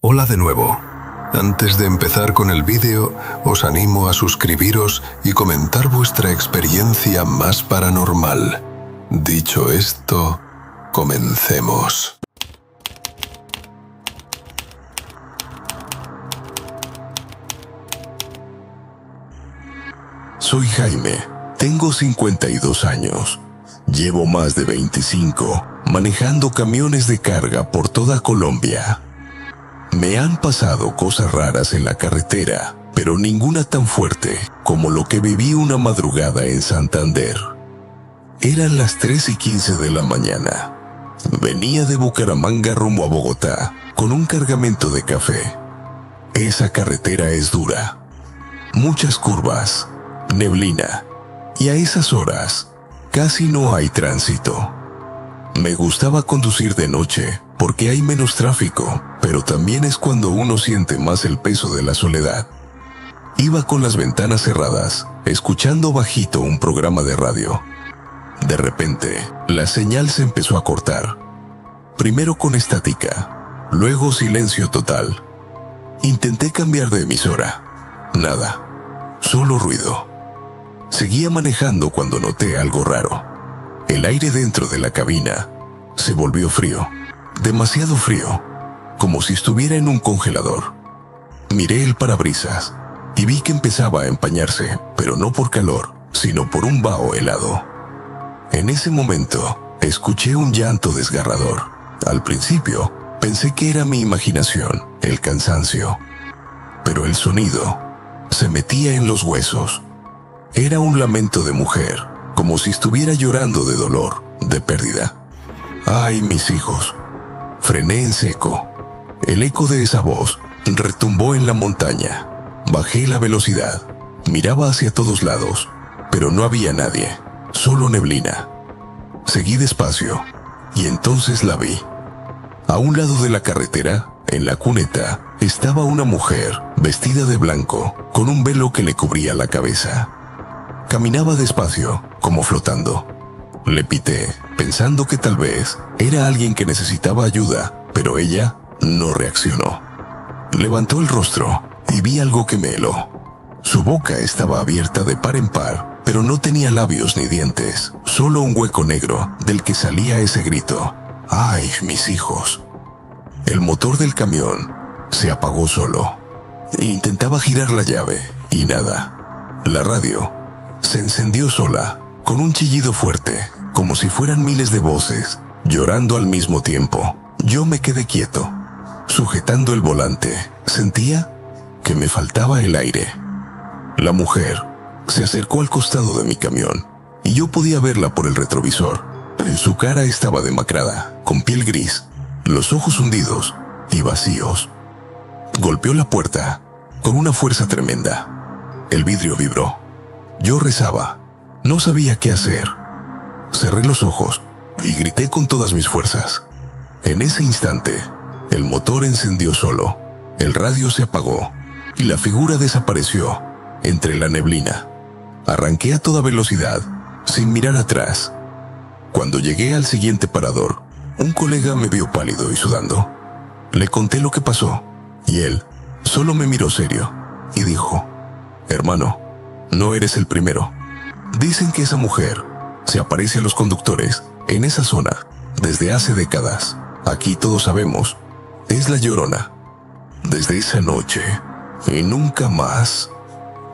Hola de nuevo. Antes de empezar con el vídeo, os animo a suscribiros y comentar vuestra experiencia más paranormal. Dicho esto, comencemos. Soy Jaime, tengo 52 años. Llevo más de 25 manejando camiones de carga por toda Colombia. Me han pasado cosas raras en la carretera, pero ninguna tan fuerte como lo que viví una madrugada en Santander. Eran las 3:15 de la mañana. Venía de Bucaramanga rumbo a Bogotá con un cargamento de café. Esa carretera es dura. Muchas curvas, neblina, y a esas horas casi no hay tránsito. Me gustaba conducir de noche porque hay menos tráfico, pero también es cuando uno siente más el peso de la soledad. Iba con las ventanas cerradas, escuchando bajito un programa de radio. De repente, la señal se empezó a cortar. Primero con estática, luego silencio total. Intenté cambiar de emisora. Nada, solo ruido. Seguía manejando cuando noté algo raro. El aire dentro de la cabina se volvió frío, demasiado frío, como si estuviera en un congelador. Miré el parabrisas y vi que empezaba a empañarse, pero no por calor, sino por un vaho helado. En ese momento, escuché un llanto desgarrador. Al principio, pensé que era mi imaginación, el cansancio. Pero el sonido se metía en los huesos. Era un lamento de mujer, como si estuviera llorando de dolor, de pérdida. ¡Ay, mis hijos! Frené en seco. El eco de esa voz retumbó en la montaña. Bajé la velocidad. Miraba hacia todos lados, pero no había nadie, solo neblina. Seguí despacio, y entonces la vi. A un lado de la carretera, en la cuneta, estaba una mujer vestida de blanco, con un velo que le cubría la cabeza. Caminaba despacio, como flotando. Le pité, pensando que tal vez era alguien que necesitaba ayuda, pero ella no reaccionó. Levantó el rostro y vi algo que me heló. Su boca estaba abierta de par en par, pero no tenía labios ni dientes, solo un hueco negro del que salía ese grito. ¡Ay, mis hijos! El motor del camión se apagó solo. Intentaba girar la llave y nada. La radio se encendió sola, con un chillido fuerte, como si fueran miles de voces, llorando al mismo tiempo. Yo me quedé quieto, sujetando el volante. Sentía que me faltaba el aire. La mujer se acercó al costado de mi camión, y yo podía verla por el retrovisor. Su cara estaba demacrada, con piel gris, los ojos hundidos y vacíos. Golpeó la puerta con una fuerza tremenda. El vidrio vibró. Yo rezaba. No sabía qué hacer. Cerré los ojos y grité con todas mis fuerzas. En ese instante, el motor encendió solo, el radio se apagó y la figura desapareció entre la neblina. Arranqué a toda velocidad, sin mirar atrás. Cuando llegué al siguiente parador, un colega me vio pálido y sudando. Le conté lo que pasó y él solo me miró serio y dijo: «Hermano, no eres el primero. Dicen que esa mujer se aparece a los conductores en esa zona desde hace décadas. Aquí todos sabemos, es la Llorona. Desde esa noche y nunca más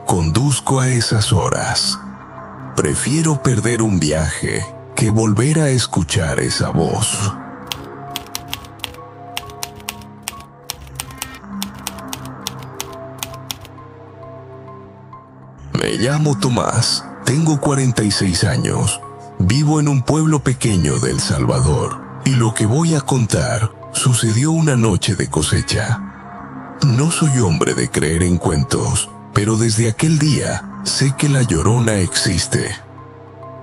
conduzco a esas horas. Prefiero perder un viaje que volver a escuchar esa voz». Me llamo Tomás, tengo 46 años, vivo en un pueblo pequeño de El Salvador, y lo que voy a contar sucedió una noche de cosecha. No soy hombre de creer en cuentos, pero desde aquel día sé que la Llorona existe.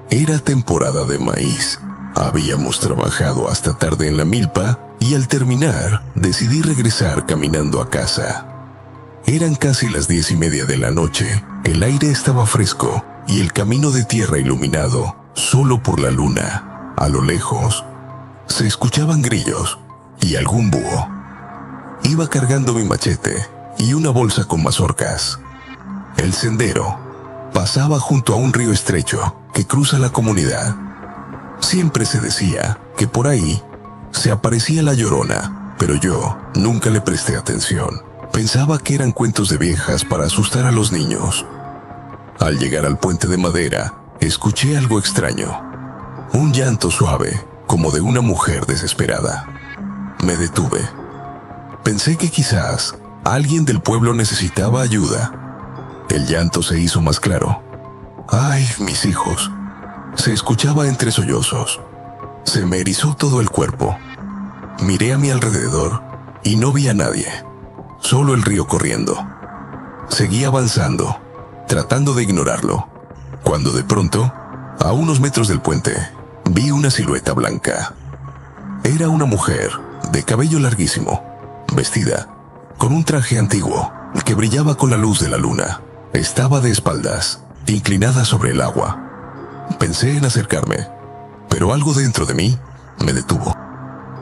Era temporada de maíz. Habíamos trabajado hasta tarde en la milpa y al terminar decidí regresar caminando a casa. Eran casi las 10:30 de la noche, el aire estaba fresco y el camino de tierra iluminado solo por la luna. A lo lejos se escuchaban grillos y algún búho. Iba cargando mi machete y una bolsa con mazorcas. El sendero pasaba junto a un río estrecho que cruza la comunidad. Siempre se decía que por ahí se aparecía la Llorona, pero yo nunca le presté atención. Pensaba que eran cuentos de viejas para asustar a los niños. Al llegar al puente de madera, escuché algo extraño. Un llanto suave, como de una mujer desesperada. Me detuve. Pensé que quizás alguien del pueblo necesitaba ayuda. El llanto se hizo más claro. ¡Ay, mis hijos! Se escuchaba entre sollozos. Se me erizó todo el cuerpo. Miré a mi alrededor y no vi a nadie. Solo el río corriendo. Seguí avanzando, tratando de ignorarlo, cuando de pronto, a unos metros del puente, vi una silueta blanca. Era una mujer de cabello larguísimo, vestida con un traje antiguo que brillaba con la luz de la luna. Estaba de espaldas, inclinada sobre el agua. Pensé en acercarme, pero algo dentro de mí me detuvo.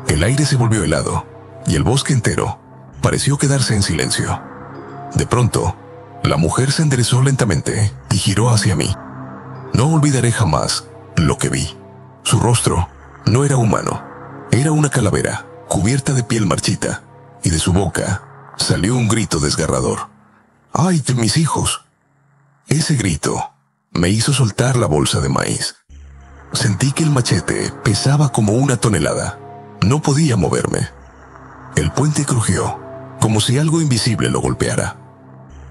El aire se volvió helado y el bosque entero pareció quedarse en silencio. De pronto, la mujer se enderezó lentamente y giró hacia mí. No olvidaré jamás lo que vi. Su rostro no era humano, era una calavera cubierta de piel marchita, y de su boca salió un grito desgarrador. ¡Ay, de mis hijos! Ese grito me hizo soltar la bolsa de maíz. Sentí que el machete pesaba como una tonelada. No podía moverme. El puente crujió, como si algo invisible lo golpeara.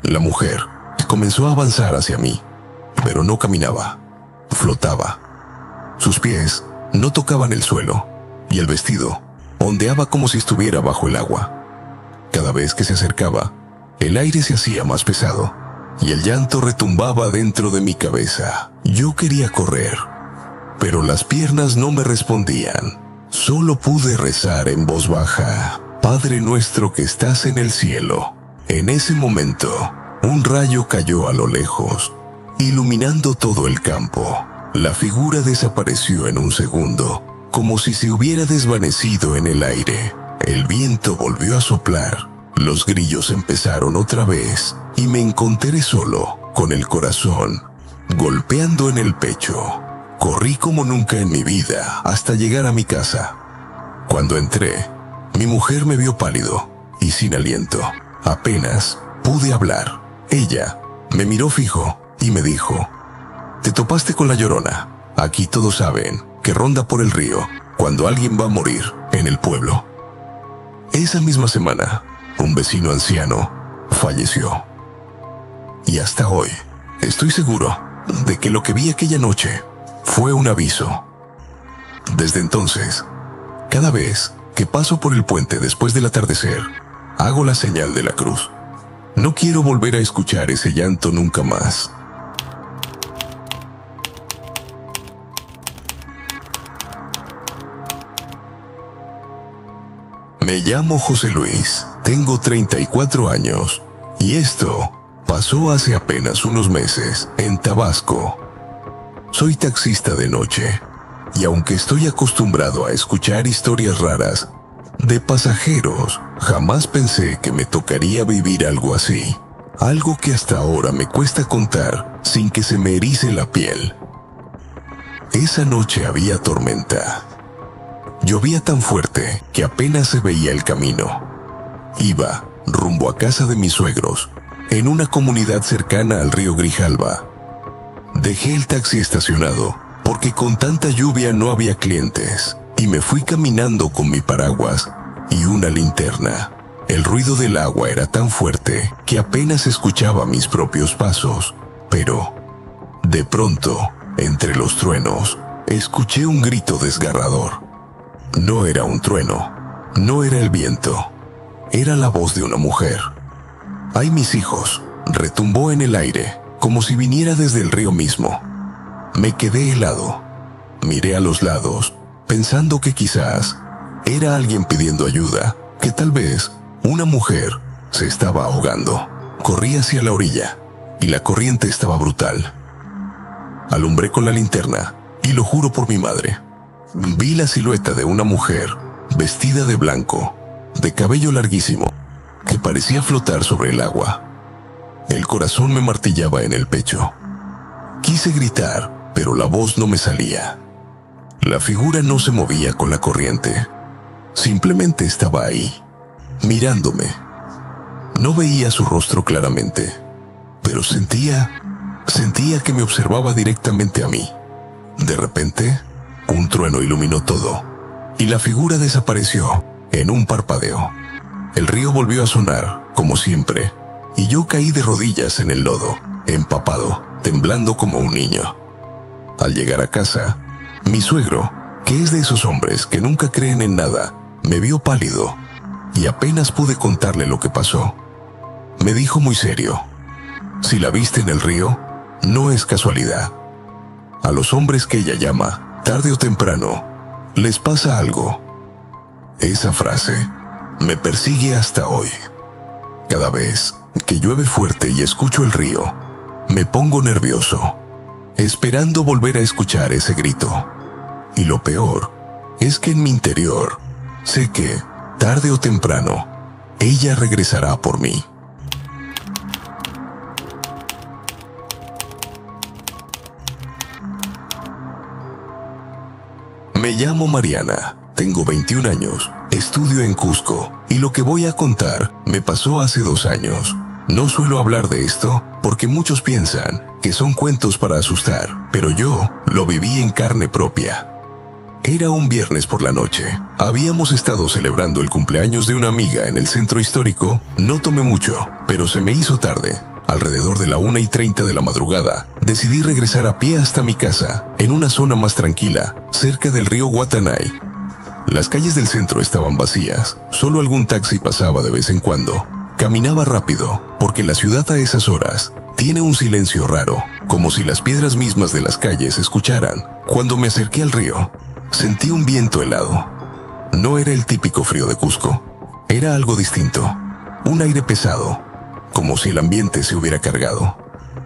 La mujer comenzó a avanzar hacia mí, pero no caminaba, flotaba. Sus pies no tocaban el suelo, y el vestido ondeaba como si estuviera bajo el agua. Cada vez que se acercaba, el aire se hacía más pesado, y el llanto retumbaba dentro de mi cabeza. Yo quería correr, pero las piernas no me respondían. Solo pude rezar en voz baja: Padre nuestro que estás en el cielo. En ese momento, un rayo cayó a lo lejos, iluminando todo el campo. La figura desapareció en un segundo, como si se hubiera desvanecido en el aire. El viento volvió a soplar, los grillos empezaron otra vez, y me encontré solo, con el corazón golpeando en el pecho. Corrí como nunca en mi vida hasta llegar a mi casa. Cuando entré, mi mujer me vio pálido y sin aliento. Apenas pude hablar. Ella me miró fijo y me dijo: «Te topaste con la Llorona. Aquí todos saben que ronda por el río cuando alguien va a morir en el pueblo». Esa misma semana, un vecino anciano falleció. Y hasta hoy, estoy seguro de que lo que vi aquella noche fue un aviso. Desde entonces, cada vez que paso por el puente después del atardecer, hago la señal de la cruz. No quiero volver a escuchar ese llanto nunca más. Me llamo José Luis, tengo 34 años, y esto pasó hace apenas unos meses en Tabasco. Soy taxista de noche, y aunque estoy acostumbrado a escuchar historias raras de pasajeros, jamás pensé que me tocaría vivir algo así. Algo que hasta ahora me cuesta contar sin que se me erice la piel. Esa noche había tormenta. Llovía tan fuerte que apenas se veía el camino. Iba rumbo a casa de mis suegros, en una comunidad cercana al río Grijalba. Dejé el taxi estacionado porque con tanta lluvia no había clientes, y me fui caminando con mi paraguas y una linterna. El ruido del agua era tan fuerte que apenas escuchaba mis propios pasos, pero de pronto, entre los truenos, escuché un grito desgarrador. No era un trueno, no era el viento, era la voz de una mujer. «Ay, mis hijos», retumbó en el aire, como si viniera desde el río mismo. Me quedé helado. Miré a los lados, pensando que quizás era alguien pidiendo ayuda, que tal vez una mujer se estaba ahogando. Corrí hacia la orilla, y la corriente estaba brutal. Alumbré con la linterna, y lo juro por mi madre, vi la silueta de una mujer vestida de blanco, de cabello larguísimo, que parecía flotar sobre el agua. El corazón me martillaba en el pecho. Quise gritar, pero la voz no me salía. La figura no se movía con la corriente. Simplemente estaba ahí, mirándome. No veía su rostro claramente, pero sentía que me observaba directamente a mí. De repente, un trueno iluminó todo, y la figura desapareció en un parpadeo. El río volvió a sonar, como siempre, y yo caí de rodillas en el lodo, empapado, temblando como un niño. Al llegar a casa, mi suegro, que es de esos hombres que nunca creen en nada, me vio pálido, y apenas pude contarle lo que pasó. Me dijo muy serio: si la viste en el río, no es casualidad. A los hombres que ella llama, tarde o temprano, les pasa algo. Esa frase me persigue hasta hoy. Cada vez que llueve fuerte y escucho el río, me pongo nervioso, esperando volver a escuchar ese grito. Y lo peor es que en mi interior sé que, tarde o temprano, ella regresará por mí. Me llamo Mariana, tengo 21 años, estudio en Cusco, y lo que voy a contar me pasó hace 2 años. No suelo hablar de esto porque muchos piensan que son cuentos para asustar, pero yo lo viví en carne propia. Era un viernes por la noche. Habíamos estado celebrando el cumpleaños de una amiga en el centro histórico. No tomé mucho, pero se me hizo tarde. Alrededor de la 1:30 de la madrugada, decidí regresar a pie hasta mi casa, en una zona más tranquila, cerca del río Guatanay. Las calles del centro estaban vacías, solo algún taxi pasaba de vez en cuando. Caminaba rápido, porque la ciudad a esas horas tiene un silencio raro, como si las piedras mismas de las calles escucharan. Cuando me acerqué al río, sentí un viento helado. No era el típico frío de Cusco, era algo distinto, un aire pesado, como si el ambiente se hubiera cargado.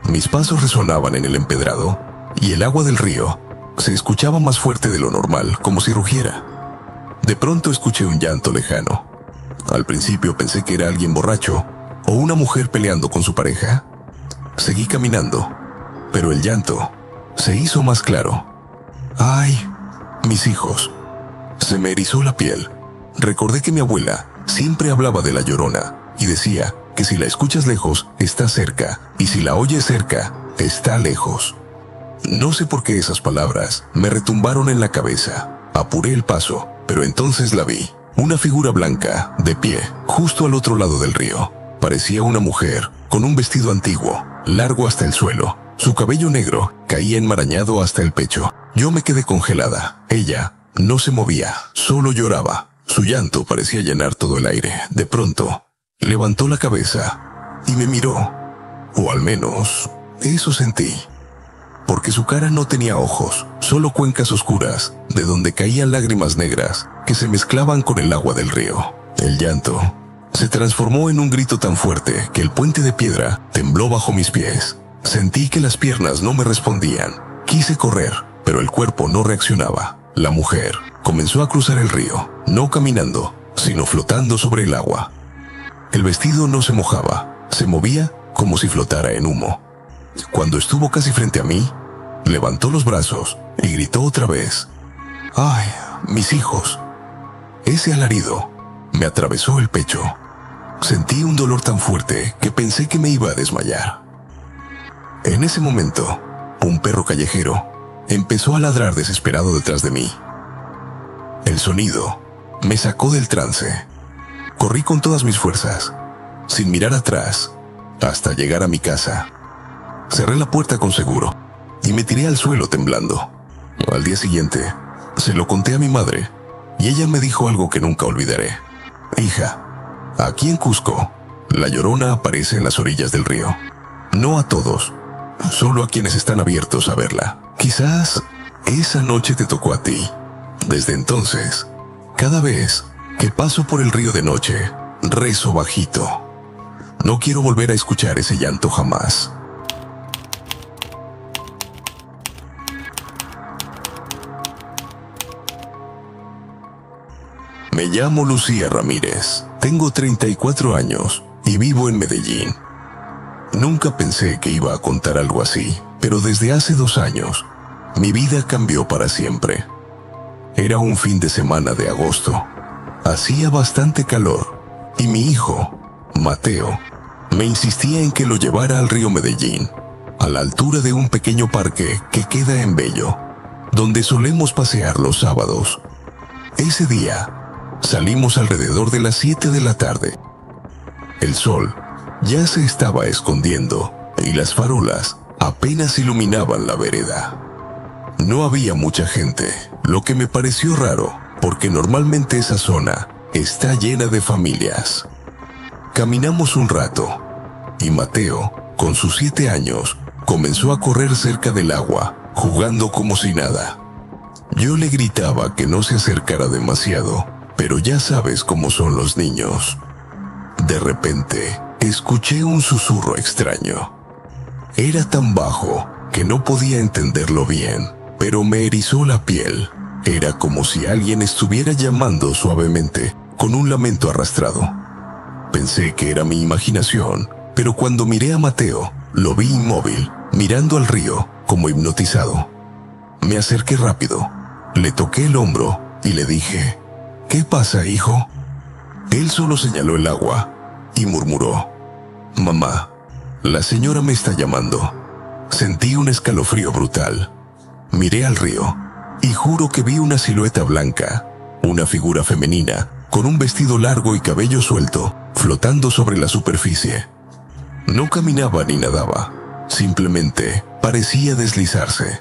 Mis pasos resonaban en el empedrado, y el agua del río se escuchaba más fuerte de lo normal, como si rugiera. De pronto escuché un llanto lejano. Al principio pensé que era alguien borracho, o una mujer peleando con su pareja. Seguí caminando, pero el llanto se hizo más claro. ¡Ay, mis hijos! Se me erizó la piel. Recordé que mi abuela siempre hablaba de la Llorona, y decía que si la escuchas lejos, está cerca, y si la oyes cerca, está lejos. No sé por qué esas palabras me retumbaron en la cabeza. Apuré el paso, pero entonces la vi. Una figura blanca, de pie, justo al otro lado del río. Parecía una mujer, con un vestido antiguo, largo hasta el suelo. Su cabello negro caía enmarañado hasta el pecho. Yo me quedé congelada. Ella no se movía, solo lloraba. Su llanto parecía llenar todo el aire. De pronto, levantó la cabeza y me miró. O al menos, eso sentí. Porque su cara no tenía ojos, solo cuencas oscuras, de donde caían lágrimas negras que se mezclaban con el agua del río. El llanto se transformó en un grito tan fuerte que el puente de piedra tembló bajo mis pies. Sentí que las piernas no me respondían. Quise correr, pero el cuerpo no reaccionaba. La mujer comenzó a cruzar el río, no caminando, sino flotando sobre el agua. El vestido no se mojaba, se movía como si flotara en humo. Cuando estuvo casi frente a mí, levantó los brazos y gritó otra vez: ¡ay, mis hijos! Ese alarido me atravesó el pecho. Sentí un dolor tan fuerte que pensé que me iba a desmayar. En ese momento, un perro callejero empezó a ladrar desesperado detrás de mí. El sonido me sacó del trance. Corrí con todas mis fuerzas, sin mirar atrás, hasta llegar a mi casa. Cerré la puerta con seguro y me tiré al suelo temblando. Al día siguiente, se lo conté a mi madre y ella me dijo algo que nunca olvidaré. Hija, aquí en Cusco, la Llorona aparece en las orillas del río. No a todos, solo a quienes están abiertos a verla. Quizás esa noche te tocó a ti. Desde entonces, cada vez que paso por el río de noche, rezo bajito. No quiero volver a escuchar ese llanto jamás. Me llamo Lucía Ramírez, Tengo 34 años y vivo en Medellín. Nunca pensé que iba a contar algo así, pero desde hace 2 años, mi vida cambió para siempre. Era un fin de semana de agosto. Hacía bastante calor y mi hijo, Mateo, me insistía en que lo llevara al río Medellín, a la altura de un pequeño parque que queda en Bello, donde solemos pasear los sábados. Ese día, salimos alrededor de las 7 de la tarde. El sol ya se estaba escondiendo y las farolas apenas iluminaban la vereda. No había mucha gente, lo que me pareció raro, porque normalmente esa zona está llena de familias. Caminamos un rato y Mateo, con sus 7 años, comenzó a correr cerca del agua, jugando como si nada. Yo le gritaba que no se acercara demasiado, pero ya sabes cómo son los niños. De repente, escuché un susurro extraño. Era tan bajo que no podía entenderlo bien, pero me erizó la piel. Era como si alguien estuviera llamando suavemente, con un lamento arrastrado. Pensé que era mi imaginación, pero cuando miré a Mateo, lo vi inmóvil, mirando al río, como hipnotizado. Me acerqué rápido, le toqué el hombro y le dije: «¿Qué pasa, hijo?». Él solo señaló el agua y murmuró: «Mamá, la señora me está llamando». Sentí un escalofrío brutal. Miré al río y juro que vi una silueta blanca, una figura femenina, con un vestido largo y cabello suelto, flotando sobre la superficie. No caminaba ni nadaba, simplemente parecía deslizarse.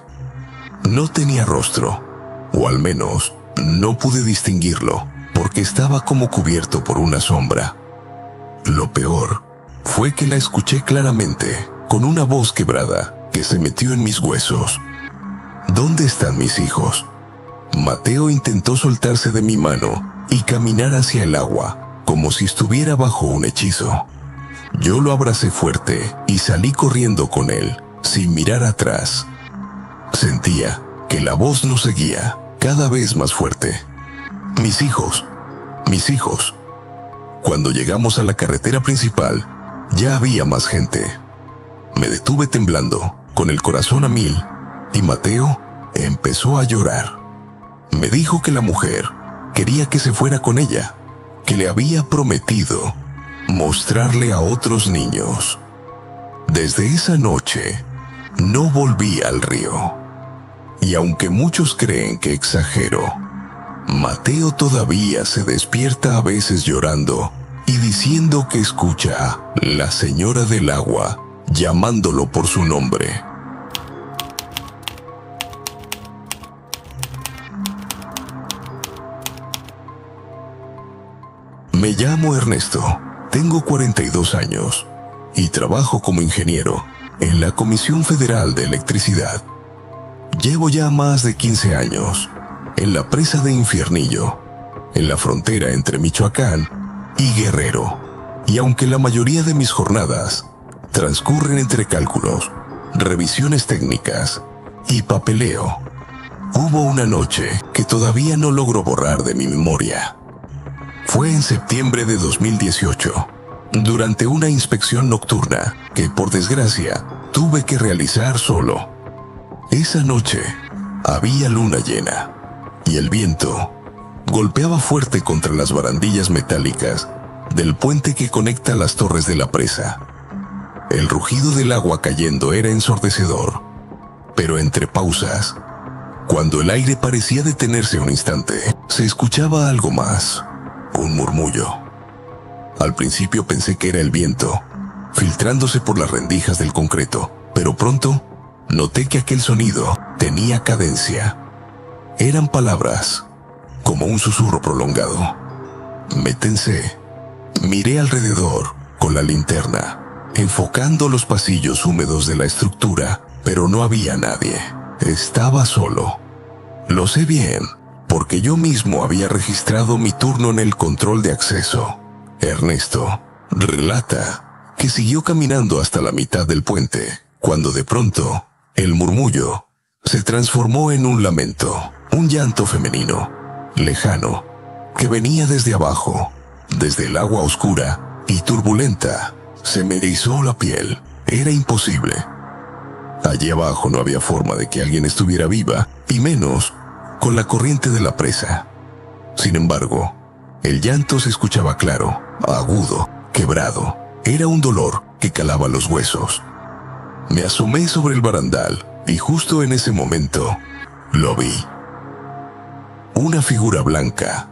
No tenía rostro, o al menos no pude distinguirlo, porque estaba como cubierto por una sombra. Lo peor fue que la escuché claramente, con una voz quebrada que se metió en mis huesos. «¿Dónde están mis hijos?». Mateo intentó soltarse de mi mano y caminar hacia el agua, como si estuviera bajo un hechizo. Yo lo abracé fuerte y salí corriendo con él, sin mirar atrás. Sentía que la voz nos seguía, cada vez más fuerte. «Mis hijos, mis hijos». Cuando llegamos a la carretera principal, ya había más gente. Me detuve temblando, con el corazón a 1000, y Mateo empezó a llorar. Me dijo que la mujer quería que se fuera con ella, que le había prometido mostrarle a otros niños. Desde esa noche, no volví al río. Y aunque muchos creen que exagero, Mateo todavía se despierta a veces llorando y diciendo que escucha a la señora del agua llamándolo por su nombre. Me llamo Ernesto, tengo 42 años y trabajo como ingeniero en la Comisión Federal de Electricidad. Llevo ya más de 15 años en la presa de Infiernillo, en la frontera entre Michoacán y Guerrero, y aunque la mayoría de mis jornadas transcurren entre cálculos, revisiones técnicas y papeleo, hubo una noche que todavía no logro borrar de mi memoria. Fue en septiembre de 2018, durante una inspección nocturna que, por desgracia, tuve que realizar solo. Esa noche había luna llena y el viento golpeaba fuerte contra las barandillas metálicas del puente que conecta las torres de la presa. El rugido del agua cayendo era ensordecedor, pero entre pausas, cuando el aire parecía detenerse un instante, se escuchaba algo más. Un murmullo. Al principio pensé que era el viento, filtrándose por las rendijas del concreto, pero pronto noté que aquel sonido tenía cadencia. Eran palabras, como un susurro prolongado. Me tensé, miré alrededor con la linterna, enfocando los pasillos húmedos de la estructura, pero no había nadie. Estaba solo. Lo sé bien, porque yo mismo había registrado mi turno en el control de acceso. Ernesto relata que siguió caminando hasta la mitad del puente, cuando de pronto el murmullo se transformó en un lamento, un llanto femenino, lejano, que venía desde abajo desde el agua oscura y turbulenta, se me erizó la piel. Era imposible. Allí abajo no había forma de que alguien estuviera viva, y menos con la corriente de la presa. Sin embargo, el llanto se escuchaba claro, agudo, quebrado. Era un dolor que calaba los huesos. Me asomé sobre el barandal y justo en ese momento lo vi. Una figura blanca,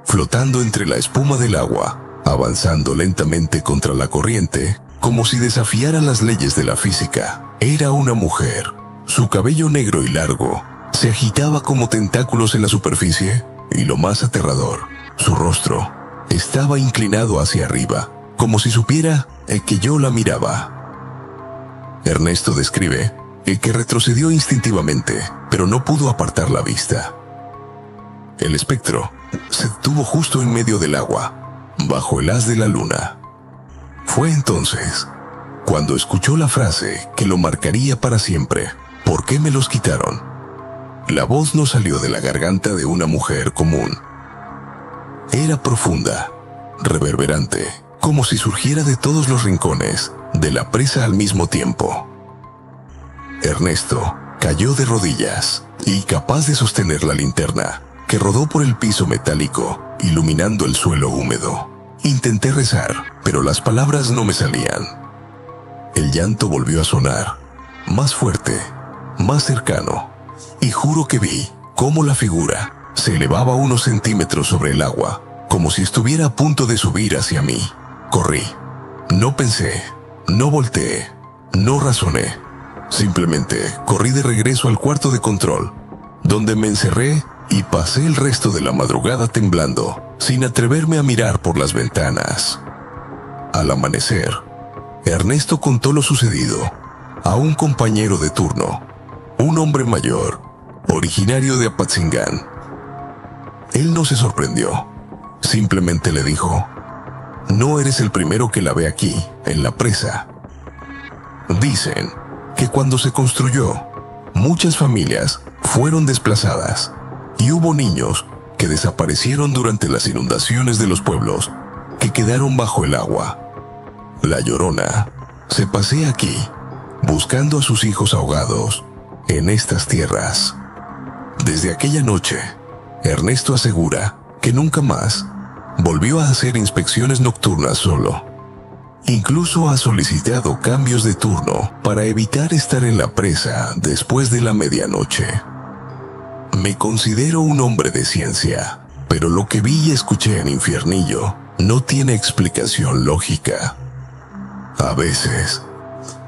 flotando entre la espuma del agua, avanzando lentamente contra la corriente, como si desafiara las leyes de la física. Era una mujer. Su cabello negro y largo se agitaba como tentáculos en la superficie, y lo más aterrador, su rostro estaba inclinado hacia arriba, como si supiera que yo la miraba. Ernesto describe que retrocedió instintivamente, pero no pudo apartar la vista. El espectro se detuvo justo en medio del agua, bajo el haz de la luna. Fue entonces cuando escuchó la frase que lo marcaría para siempre: ¿por qué me los quitaron? La voz no salió de la garganta de una mujer común. Era profunda, reverberante, como si surgiera de todos los rincones de la presa al mismo tiempo. Ernesto cayó de rodillas, incapaz de sostener la linterna, que rodó por el piso metálico, iluminando el suelo húmedo. Intenté rezar, pero las palabras no me salían. El llanto volvió a sonar, más fuerte, más cercano, y juro que vi cómo la figura se elevaba unos centímetros sobre el agua, como si estuviera a punto de subir hacia mí. Corrí. No pensé, no volteé, no razoné. Simplemente corrí de regreso al cuarto de control, donde me encerré y pasé el resto de la madrugada temblando, sin atreverme a mirar por las ventanas. Al amanecer, Ernesto contó lo sucedido a un compañero de turno, un hombre mayor, originario de Apatzingán. Él no se sorprendió, simplemente le dijo: no eres el primero que la ve aquí, en la presa. Dicen que cuando se construyó, muchas familias fueron desplazadas y hubo niños que desaparecieron durante las inundaciones de los pueblos que quedaron bajo el agua. La Llorona se pasea aquí, buscando a sus hijos ahogados en estas tierras. Desde aquella noche, Ernesto asegura que nunca más volvió a hacer inspecciones nocturnas solo. Incluso ha solicitado cambios de turno para evitar estar en la presa después de la medianoche. Me considero un hombre de ciencia, pero lo que vi y escuché en Infiernillo no tiene explicación lógica. A veces,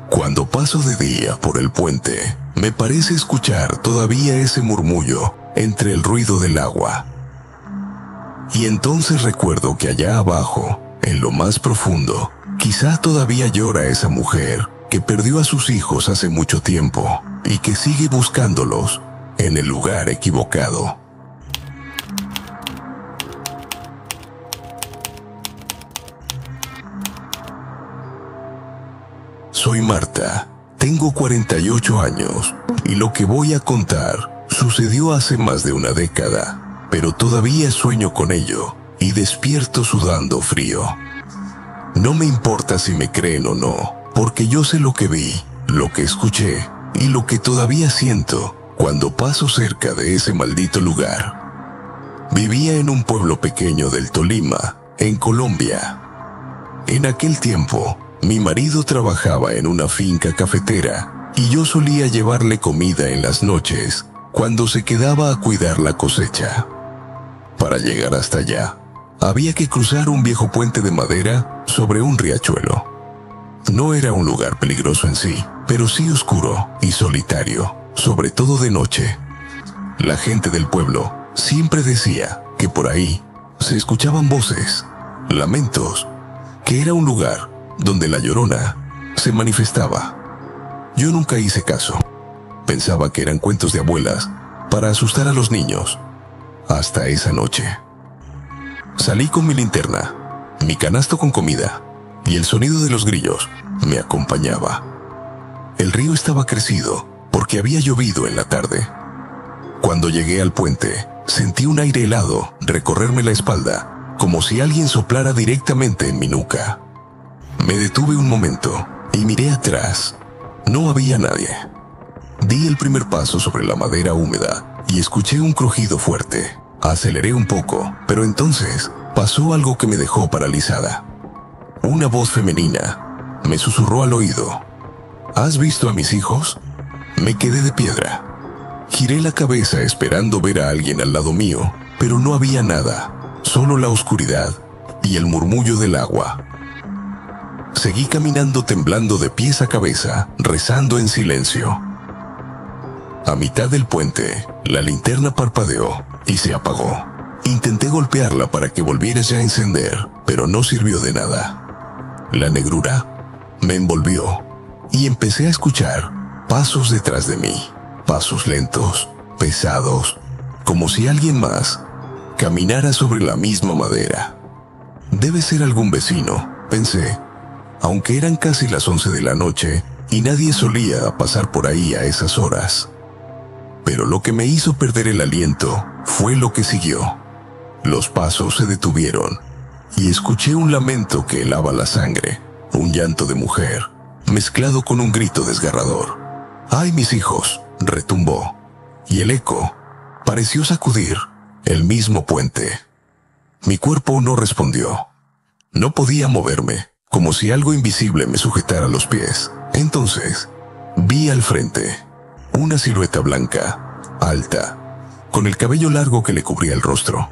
cuando paso de día por el puente, me parece escuchar todavía ese murmullo entre el ruido del agua. Y entonces recuerdo que allá abajo, en lo más profundo, quizá todavía llora esa mujer que perdió a sus hijos hace mucho tiempo y que sigue buscándolos en el lugar equivocado. Soy Marta, tengo 48 años y lo que voy a contar sucedió hace más de una década, pero todavía sueño con ello y despierto sudando frío. No me importa si me creen o no, porque yo sé lo que vi, lo que escuché y lo que todavía siento cuando paso cerca de ese maldito lugar. Vivía en un pueblo pequeño del Tolima, en Colombia. En aquel tiempo, mi marido trabajaba en una finca cafetera y yo solía llevarle comida en las noches cuando se quedaba a cuidar la cosecha. Para llegar hasta allá, había que cruzar un viejo puente de madera sobre un riachuelo. No era un lugar peligroso en sí, pero sí oscuro y solitario, sobre todo de noche. La gente del pueblo siempre decía que por ahí se escuchaban voces, lamentos, que era un lugar donde la Llorona se manifestaba. Yo nunca hice caso. Pensaba que eran cuentos de abuelas para asustar a los niños. Hasta esa noche. Salí con mi linterna, mi canasto con comida, y el sonido de los grillos me acompañaba. El río estaba crecido porque había llovido en la tarde. Cuando llegué al puente, sentí un aire helado recorrerme la espalda como si alguien soplara directamente en mi nuca. Me detuve un momento y miré atrás. No había nadie. Di el primer paso sobre la madera húmeda y escuché un crujido fuerte. Aceleré un poco, pero entonces pasó algo que me dejó paralizada. Una voz femenina me susurró al oído: ¿has visto a mis hijos? Me quedé de piedra. Giré la cabeza esperando ver a alguien al lado mío, pero no había nada, solo la oscuridad y el murmullo del agua. Seguí caminando temblando de pies a cabeza, rezando en silencio. A mitad del puente, la linterna parpadeó y se apagó. Intenté golpearla para que volviera ya a encender, pero no sirvió de nada. La negrura me envolvió y empecé a escuchar pasos detrás de mí, pasos lentos, pesados, como si alguien más caminara sobre la misma madera. Debe ser algún vecino, pensé, aunque eran casi las 11 de la noche y nadie solía pasar por ahí a esas horas. Pero lo que me hizo perder el aliento fue lo que siguió. Los pasos se detuvieron y escuché un lamento que helaba la sangre, un llanto de mujer, mezclado con un grito desgarrador. ¡Ay, mis hijos!, retumbó, y el eco pareció sacudir el mismo puente. Mi cuerpo no respondió. No podía moverme, como si algo invisible me sujetara los pies. Entonces, vi al frente una silueta blanca, alta, con el cabello largo que le cubría el rostro.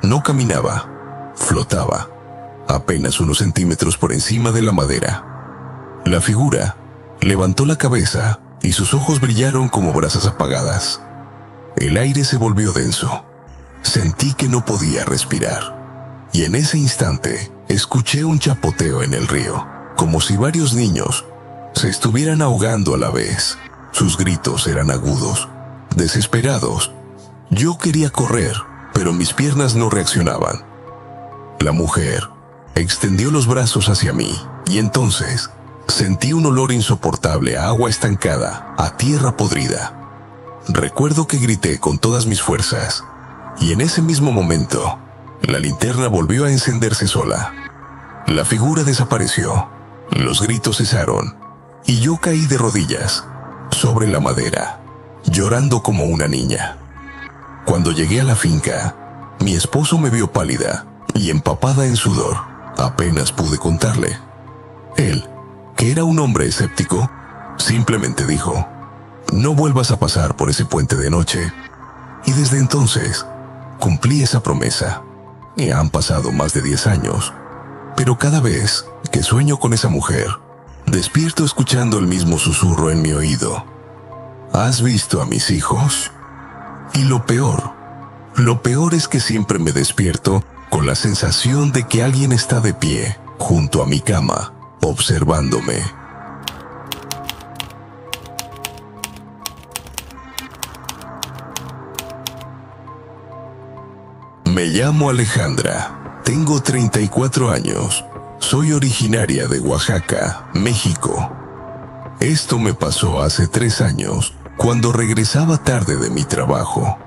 No caminaba, flotaba, apenas unos centímetros por encima de la madera. La figura levantó la cabeza y sus ojos brillaron como brasas apagadas. El aire se volvió denso. Sentí que no podía respirar. Y en ese instante, escuché un chapoteo en el río, como si varios niños se estuvieran ahogando a la vez. Sus gritos eran agudos, desesperados. Yo quería correr, pero mis piernas no reaccionaban. La mujer extendió los brazos hacia mí, y entonces sentí un olor insoportable a agua estancada, a tierra podrida. Recuerdo que grité con todas mis fuerzas, y en ese mismo momento, la linterna volvió a encenderse sola. La figura desapareció, los gritos cesaron, y yo caí de rodillas sobre la madera, llorando como una niña. Cuando llegué a la finca, mi esposo me vio pálida y empapada en sudor. Apenas pude contarle. Él, que era un hombre escéptico, simplemente dijo: no vuelvas a pasar por ese puente de noche. Y desde entonces, cumplí esa promesa. Y han pasado más de 10 años. Pero cada vez que sueño con esa mujer, despierto escuchando el mismo susurro en mi oído: ¿has visto a mis hijos? Y lo peor es que siempre me despierto con la sensación de que alguien está de pie junto a mi cama, observándome. Me llamo Alejandra, tengo 34 años, soy originaria de Oaxaca, México. Esto me pasó hace 3 años, cuando regresaba tarde de mi trabajo.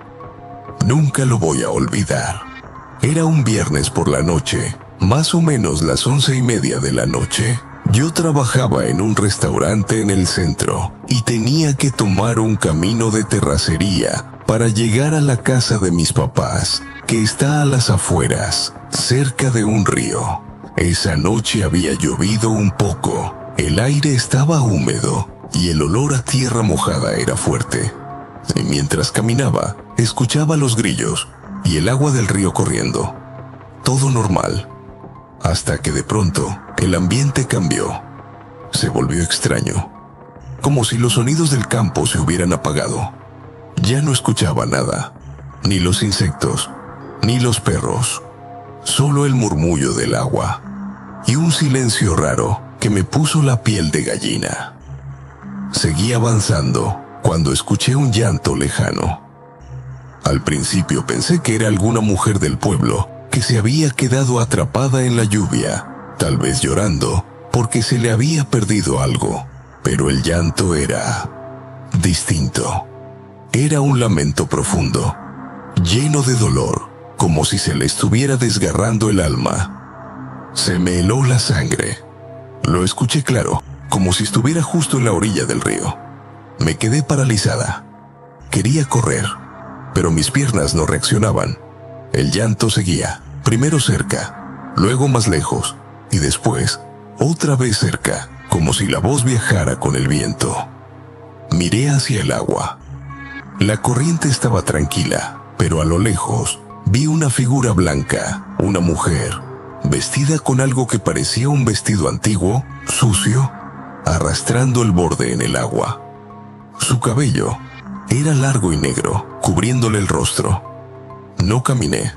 Nunca lo voy a olvidar. Era un viernes por la noche, más o menos las 11:30 de la noche. Yo trabajaba en un restaurante en el centro y tenía que tomar un camino de terracería para llegar a la casa de mis papás, que está a las afueras, cerca de un río. Esa noche había llovido un poco, el aire estaba húmedo y el olor a tierra mojada era fuerte. Y mientras caminaba, escuchaba los grillos y el agua del río corriendo. Todo normal. Hasta que de pronto, el ambiente cambió. Se volvió extraño. Como si los sonidos del campo se hubieran apagado. Ya no escuchaba nada. Ni los insectos, ni los perros. Solo el murmullo del agua. Y un silencio raro que me puso la piel de gallina. Seguí avanzando cuando escuché un llanto lejano. Al principio pensé que era alguna mujer del pueblo que se había quedado atrapada en la lluvia, tal vez llorando porque se le había perdido algo, pero el llanto era distinto. Era un lamento profundo, lleno de dolor, como si se le estuviera desgarrando el alma. Se me heló la sangre. Lo escuché claro, como si estuviera justo en la orilla del río. Me quedé paralizada. Quería correr, pero mis piernas no reaccionaban. El llanto seguía, primero cerca, luego más lejos, y después, otra vez cerca, como si la voz viajara con el viento. Miré hacia el agua. La corriente estaba tranquila, pero a lo lejos vi una figura blanca, una mujer, vestida con algo que parecía un vestido antiguo, sucio, arrastrando el borde en el agua. Su cabello era largo y negro, cubriéndole el rostro. No caminé,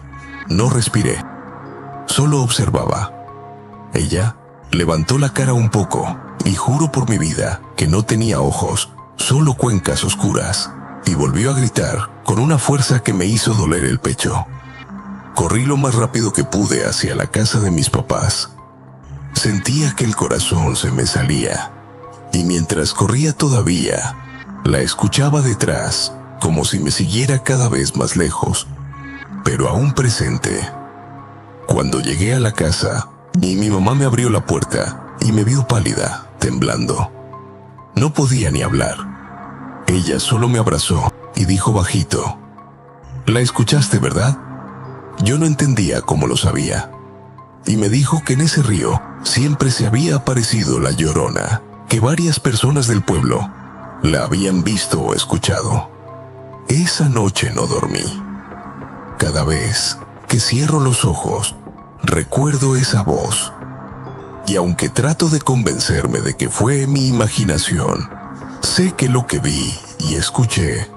no respiré, solo observaba. Ella levantó la cara un poco y juro por mi vida que no tenía ojos, solo cuencas oscuras, y volvió a gritar con una fuerza que me hizo doler el pecho. Corrí lo más rápido que pude hacia la casa de mis papás. Sentía que el corazón se me salía, y mientras corría todavía, la escuchaba detrás, como si me siguiera cada vez más lejos, pero aún presente. Cuando llegué a la casa, mi mamá me abrió la puerta y me vio pálida, temblando. No podía ni hablar. Ella solo me abrazó y dijo bajito: «¿La escuchaste, verdad?». Yo no entendía cómo lo sabía. Y me dijo que en ese río siempre se había aparecido la Llorona, que varias personas del pueblo la habían visto o escuchado. Esa noche no dormí. Cada vez que cierro los ojos, recuerdo esa voz. Y aunque trato de convencerme de que fue mi imaginación, sé que lo que vi y escuché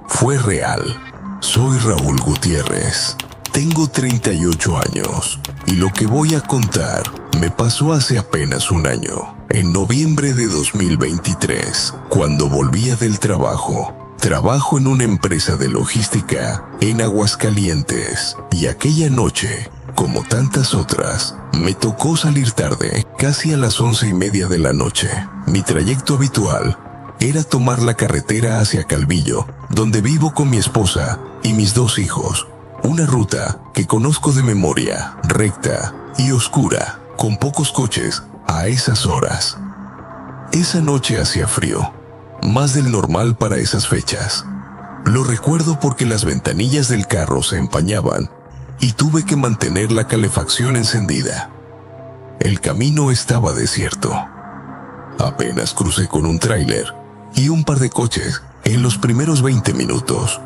fue real. Soy Raúl Gutiérrez. Tengo 38 años y lo que voy a contar me pasó hace apenas un año, en noviembre de 2023, cuando volvía del trabajo. Trabajo en una empresa de logística en Aguascalientes y aquella noche, como tantas otras, me tocó salir tarde, casi a las 11:30 de la noche. Mi trayecto habitual era tomar la carretera hacia Calvillo, donde vivo con mi esposa y mis 2 hijos. Una ruta que conozco de memoria, recta y oscura, con pocos coches a esas horas. Esa noche hacía frío, más del normal para esas fechas. Lo recuerdo porque las ventanillas del carro se empañaban y tuve que mantener la calefacción encendida. El camino estaba desierto. Apenas crucé con un tráiler y un par de coches en los primeros 20 minutos.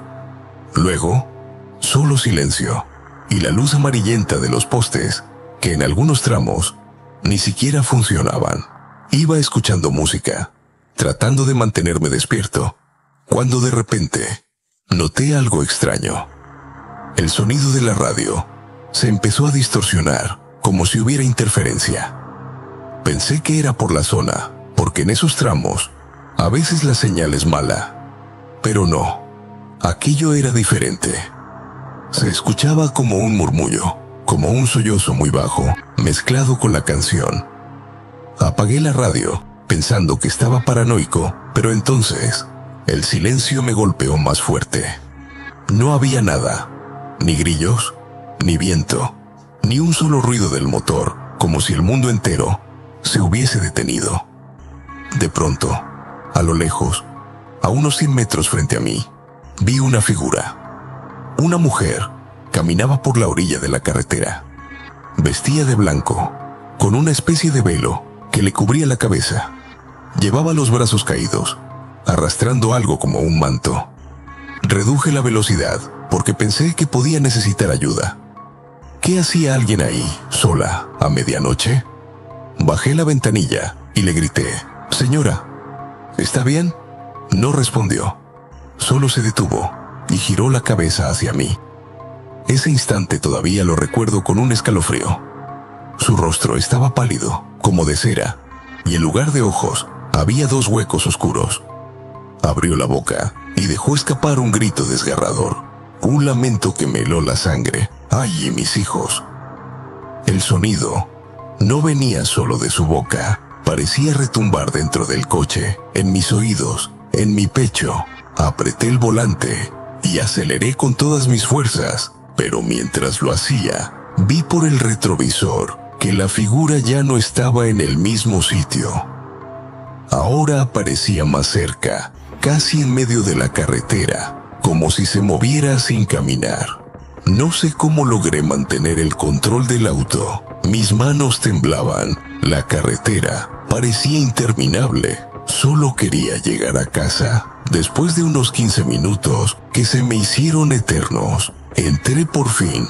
Luego, solo silencio y la luz amarillenta de los postes, que en algunos tramos ni siquiera funcionaban. Iba escuchando música, tratando de mantenerme despierto, cuando de repente noté algo extraño. El sonido de la radio se empezó a distorsionar, como si hubiera interferencia. Pensé que era por la zona, porque en esos tramos a veces la señal es mala. Pero no, aquello era diferente. Se escuchaba como un murmullo, como un sollozo muy bajo, mezclado con la canción. Apagué la radio, pensando que estaba paranoico, pero entonces el silencio me golpeó más fuerte. No había nada, ni grillos, ni viento, ni un solo ruido del motor, como si el mundo entero se hubiese detenido. De pronto, a lo lejos, a unos 100 metros frente a mí, vi una figura. Una mujer caminaba por la orilla de la carretera. Vestía de blanco, con una especie de velo que le cubría la cabeza. Llevaba los brazos caídos, arrastrando algo como un manto. Reduje la velocidad porque pensé que podía necesitar ayuda. ¿Qué hacía alguien ahí, sola, a medianoche? Bajé la ventanilla y le grité: «Señora, ¿está bien?». No respondió. Solo se detuvo y giró la cabeza hacia mí. Ese instante todavía lo recuerdo con un escalofrío. Su rostro estaba pálido, como de cera, y en lugar de ojos había 2 huecos oscuros. Abrió la boca y dejó escapar un grito desgarrador, un lamento que me heló la sangre. ¡Ay, mis hijos! El sonido no venía solo de su boca, parecía retumbar dentro del coche, en mis oídos, en mi pecho. Apreté el volante y aceleré con todas mis fuerzas. Pero mientras lo hacía, vi por el retrovisor que la figura ya no estaba en el mismo sitio. Ahora aparecía más cerca, casi en medio de la carretera, como si se moviera sin caminar. No sé cómo logré mantener el control del auto. Mis manos temblaban, la carretera parecía interminable. Solo quería llegar a casa. Después de unos 15 minutos que se me hicieron eternos, entré por fin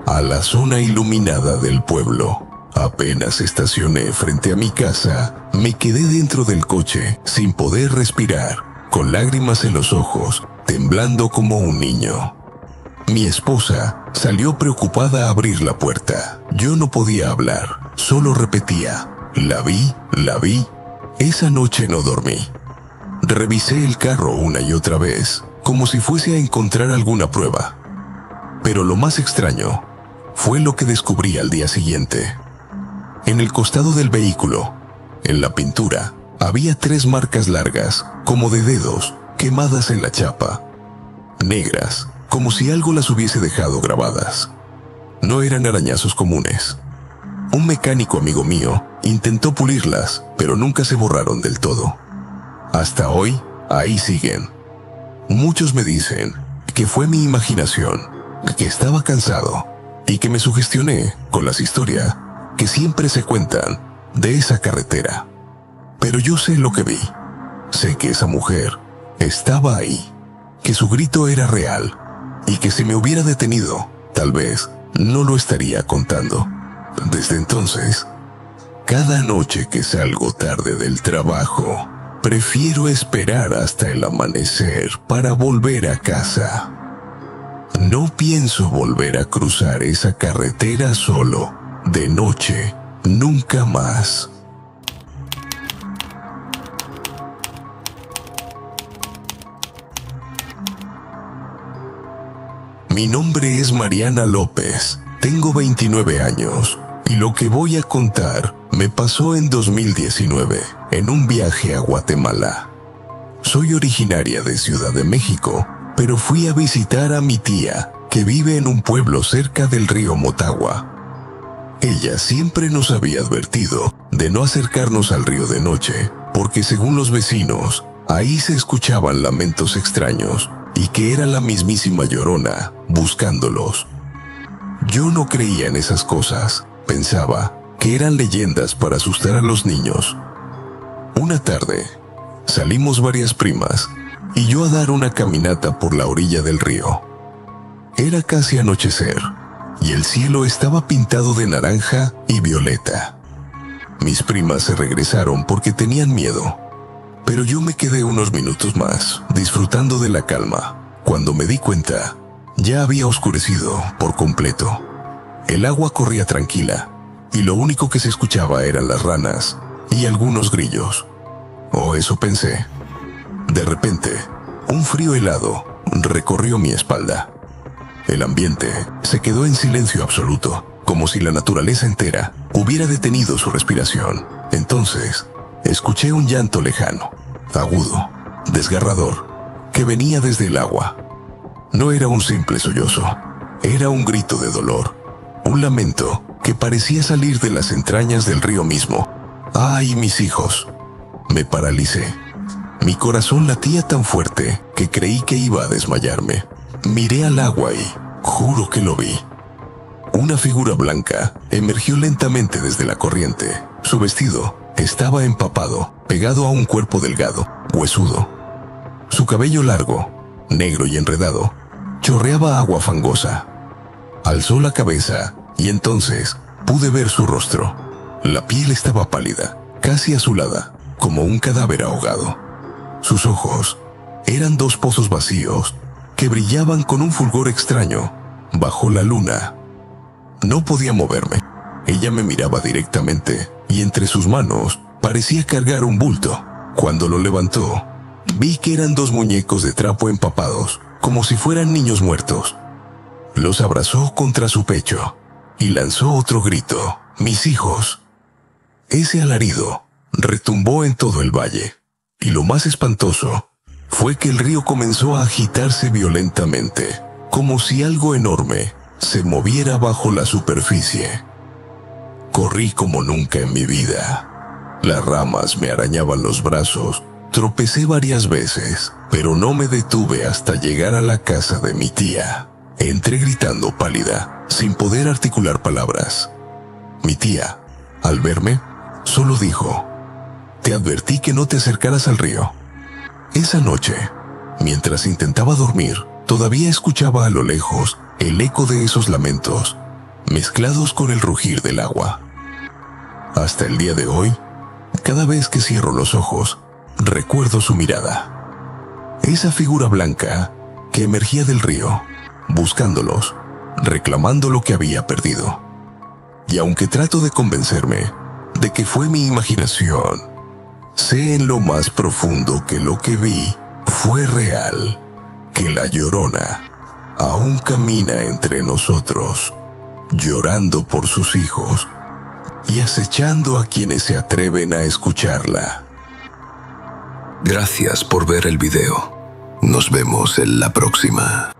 a la zona iluminada del pueblo. Apenas estacioné frente a mi casa, me quedé dentro del coche sin poder respirar, con lágrimas en los ojos, temblando como un niño. Mi esposa salió preocupada a abrir la puerta. Yo no podía hablar, solo repetía, la vi, la vi. Esa noche no dormí. Revisé el carro una y otra vez, como si fuese a encontrar alguna prueba. Pero lo más extraño fue lo que descubrí al día siguiente. En el costado del vehículo, en la pintura, había 3 marcas largas, como de dedos, quemadas en la chapa. Negras, como si algo las hubiese dejado grabadas. No eran arañazos comunes. Un mecánico amigo mío intentó pulirlas, pero nunca se borraron del todo. Hasta hoy, ahí siguen. Muchos me dicen que fue mi imaginación, que estaba cansado y que me sugestioné con las historias que siempre se cuentan de esa carretera. Pero yo sé lo que vi. Sé que esa mujer estaba ahí, que su grito era real y que si me hubiera detenido, tal vez no lo estaría contando. Desde entonces, cada noche que salgo tarde del trabajo, prefiero esperar hasta el amanecer para volver a casa. No pienso volver a cruzar esa carretera solo, de noche, nunca más. Mi nombre es Mariana López, tengo 29 años y lo que voy a contar me pasó en 2019, en un viaje a Guatemala. Soy originaria de Ciudad de México, pero fui a visitar a mi tía, que vive en un pueblo cerca del río Motagua. Ella siempre nos había advertido de no acercarnos al río de noche, porque según los vecinos, ahí se escuchaban lamentos extraños y que era la mismísima Llorona buscándolos. Yo no creía en esas cosas, pensaba que eran leyendas para asustar a los niños. Una tarde, salimos varias primas y yo a dar una caminata por la orilla del río. Era casi anochecer y el cielo estaba pintado de naranja y violeta. Mis primas se regresaron porque tenían miedo, pero yo me quedé unos minutos más, disfrutando de la calma. Cuando me di cuenta, ya había oscurecido por completo. El agua corría tranquila, y lo único que se escuchaba eran las ranas y algunos grillos. O eso pensé. De repente, un frío helado recorrió mi espalda. El ambiente se quedó en silencio absoluto, como si la naturaleza entera hubiera detenido su respiración. Entonces, escuché un llanto lejano, agudo, desgarrador, que venía desde el agua. No era un simple sollozo, era un grito de dolor, un lamento que parecía salir de las entrañas del río mismo. ¡Ay, mis hijos! Me paralicé. Mi corazón latía tan fuerte que creí que iba a desmayarme. Miré al agua y juro que lo vi. Una figura blanca emergió lentamente desde la corriente. Su vestido estaba empapado, pegado a un cuerpo delgado, huesudo. Su cabello largo, negro y enredado, chorreaba agua fangosa. Alzó la cabeza y entonces pude ver su rostro. La piel estaba pálida, casi azulada, como un cadáver ahogado. Sus ojos eran 2 pozos vacíos que brillaban con un fulgor extraño bajo la luna. No podía moverme. Ella me miraba directamente y entre sus manos parecía cargar un bulto. Cuando lo levantó, vi que eran 2 muñecos de trapo empapados, como si fueran niños muertos. Los abrazó contra su pecho y lanzó otro grito: ¡mis hijos! Ese alarido retumbó en todo el valle, y lo más espantoso fue que el río comenzó a agitarse violentamente, como si algo enorme se moviera bajo la superficie. Corrí como nunca en mi vida. Las ramas me arañaban los brazos. Tropecé varias veces, pero no me detuve hasta llegar a la casa de mi tía. Entré gritando pálida, sin poder articular palabras. Mi tía, al verme, solo dijo: «Te advertí que no te acercaras al río». Esa noche, mientras intentaba dormir, todavía escuchaba a lo lejos el eco de esos lamentos, mezclados con el rugir del agua. Hasta el día de hoy, cada vez que cierro los ojos, recuerdo su mirada. Esa figura blanca que emergía del río, buscándolos, reclamando lo que había perdido. Y aunque trato de convencerme de que fue mi imaginación, sé en lo más profundo que lo que vi fue real, que la Llorona aún camina entre nosotros, llorando por sus hijos y acechando a quienes se atreven a escucharla. Gracias por ver el video. Nos vemos en la próxima.